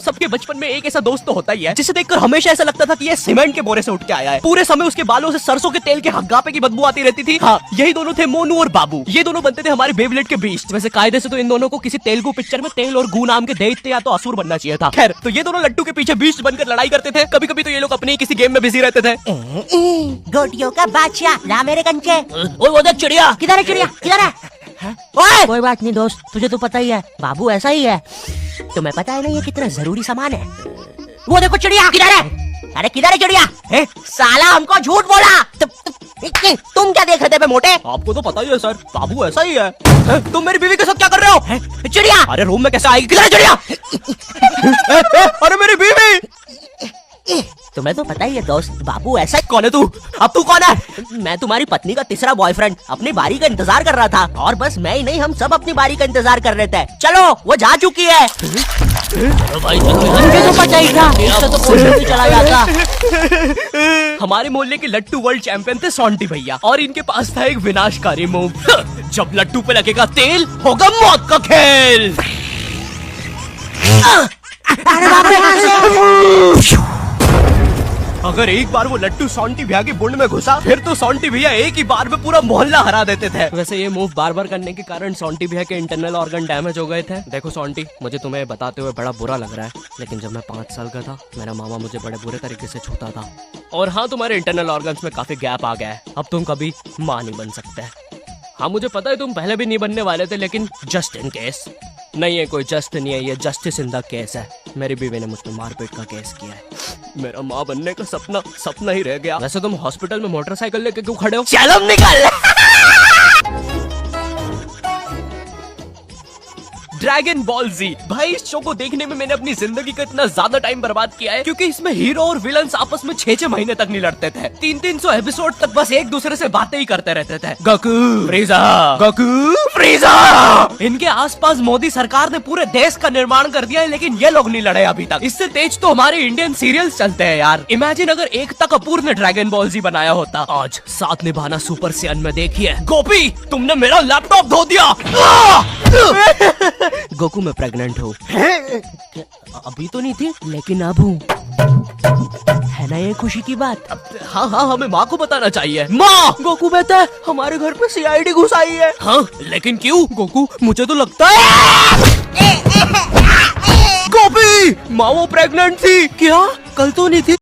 सबके बचपन में एक ऐसा दोस्त तो होता ही है जिसे देखकर हमेशा ऐसा लगता था कि ये सीमेंट के बोरे से उठ के आया है। पूरे समय उसके बालों से सरसों के तेल के हग्गापे की बदबू आती रहती थी। हाँ, यही दोनों थे मोनू और बाबू। ये दोनों बनते थे हमारे बेबलेट के बीच। वैसे कायदे से तो इन दोनों को किसी तेलुगु पिक्चर में तेल और गू नाम के दैत्य या तो असुर बनना चाहिए था। खैर, तो ये दोनों लट्टू के पीछे बीस्ट बनकर लड़ाई करते थे। कभी कभी तो ये लोग अपने किसी गेम में बिजी रहते थे। गोटियों का बादशाह, ला मेरे कंचे। वो देख चिड़िया। किधर है चिड़िया, किधर है? ओए! कोई बात नहीं दोस्त, तुझे तो पता ही है, बाबू ऐसा ही है। तुम्हें पता है ना ये कितना जरूरी सामान है। वो देखो चिड़िया, किधर है? अरे किधर है चिड़िया? साला हमको झूठ बोला। तुम क्या देख रहे थे बे मोटे? आपको तो पता ही है सर, बाबू ऐसा ही है। तुम मेरी बीवी के साथ क्या कर रहे हो? चिड़िया! अरे रूम में कैसे आएगी? किधर है चिड़िया? अरे मेरी बीवी! तुम्हें तो पता ही है दोस्त, बाबू ऐसा। कौन है तू? अब तू कौन है? मैं तुम्हारी पत्नी का तीसरा बॉयफ्रेंड, अपनी बारी का इंतजार कर रहा था। और बस मैं ही नहीं, हम सब अपनी बारी का इंतजार कर रहे थे। चलो, वो जा चुकी है। भाई मुझे तो पता ही था, इससे तो कोई भी चला जाता। हमारे मोहल्ले के लट्टू वर्ल्ड चैंपियन थे सोंटी भैया, और इनके पास था एक विनाशकारी मूव। जब लट्टू पे लगेगा तेल, होगा मौत का खेल। अरे बाप रे! अगर एक बार वो लट्टू सोंटी भैया की बुंड में घुसा, फिर तो सोंटी भैया एक ही बार में पूरा मोहल्ला हरा देते थे। वैसे ये मूव बार बार करने के कारण सोंटी भैया के इंटरनल ऑर्गन डैमेज हो गए थे। देखो सोंटी, मुझे तुम्हें बताते हुए बड़ा बुरा लग रहा है, लेकिन जब मैं 5 साल का था, मेरा मामा मुझे बड़े बुरे तरीके से छूता था। और हाँ, तुम्हारे इंटरनल ऑर्गन्स में काफी गैप आ गया है। अब तुम कभी माँ नहीं बन सकते। हाँ, मुझे पता है तुम पहले भी नहीं बनने वाले थे, लेकिन जस्ट इन केस। नहीं है, कोई जस्ट नहीं है, ये जस्टिस इन द केस है। मेरी बीवी ने मुझ पर मारपीट का केस किया है। मेरा माँ बनने का सपना ही रह गया। वैसे तुम हॉस्पिटल में मोटरसाइकिल लेके क्यों खड़े हो? चलो निकल। ड्रैगन बॉल जी, भाई इस शो को देखने में मैंने अपनी जिंदगी का इतना ज्यादा टाइम बर्बाद किया है, क्योंकि इसमें हीरो और विलन्स आपस में 6-6 महीने तक नहीं लड़ते थे। 300 एपिसोड तक बस एक दूसरे से बातें ही करते रहते थे। Goku फ्रीजा, Goku फ्रीजा। इनके आसपास मोदी सरकार ने पूरे देश का निर्माण कर दिया है, लेकिन ये लोग नहीं लड़े अभी तक। इससे तेज तो हमारे इंडियन सीरियल्स चलते हैं यार। इमेजिन अगर एकता कपूर ने ड्रैगन बॉल जी बनाया होता। आज साथ निभाना सुपर सियान में देखिए। गोपी, तुमने मेरा लैपटॉप धो दिया। गोकू, मैं प्रेग्नेंट हूँ। अभी तो नहीं थी, लेकिन अब हूँ। है ना ये खुशी की बात? हाँ हाँ, हमें माँ को बताना चाहिए। माँ, गोकू कहता है हमारे घर पे सीआईडी घुस आई है। हाँ, लेकिन क्यों? गोकू, मुझे तो लगता है गोपी, माँ वो प्रेग्नेंट थी। क्या? कल तो नहीं थी।